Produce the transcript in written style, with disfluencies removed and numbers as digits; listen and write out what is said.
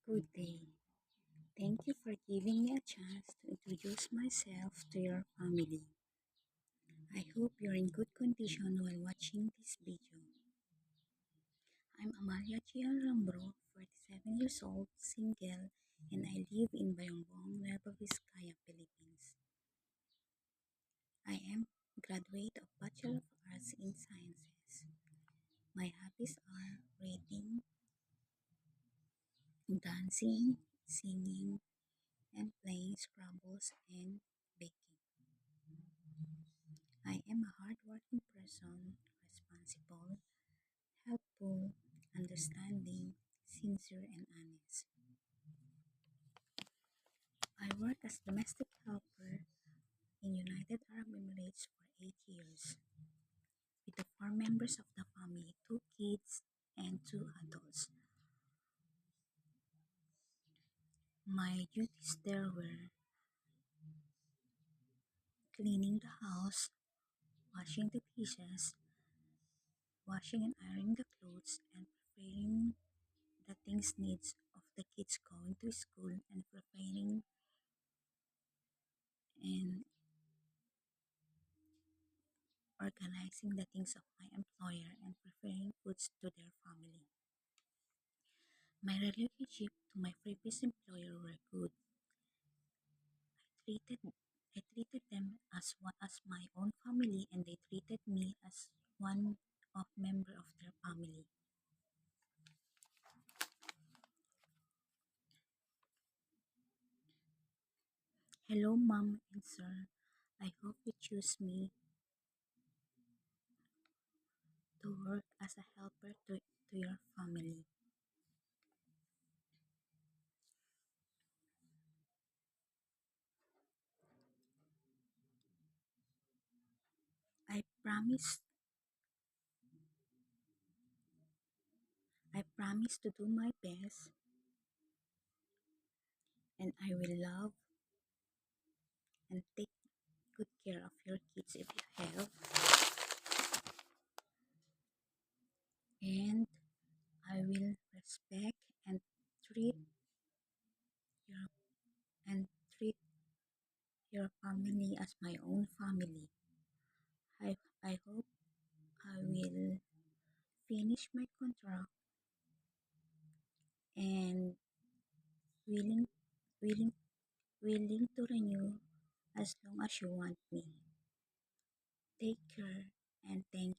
Good day. Thank you for giving me a chance to introduce myself to your family. I hope you're in good condition while watching this video. I'm Amalia Gian Rambro, 47 years old, single, and I live in Bayongbong, Nueva Vizcaya, Philippines. I am a graduate of Bachelor of Arts in Sciences. My hobbies are reading, dancing, singing, and playing Scrabbles and baking. I am a hardworking person, responsible, helpful, understanding, sincere, and honest. I work as domestic helper in United Arab Emirates for 8 years with the four members of the family, two kids and two adults. My duties there were cleaning the house, washing the dishes, washing and ironing the clothes, and preparing the things needs of the kids going to school and preparing and organizing the things of my employer and preparing foods to their family. My relationship to my previous employer were good. Treated I treated them as one as my own family and they treated me as one of member of their family. Hello mom and sir. I hope you choose me to work as a helper to your family. I promise I promise to do my best and I will love and take good care of your kids if you have, and I will respect and treat your and treat your family as my own family. I hope I will finish my contract and willing willing willing to renew as long as you want me. Take care and thank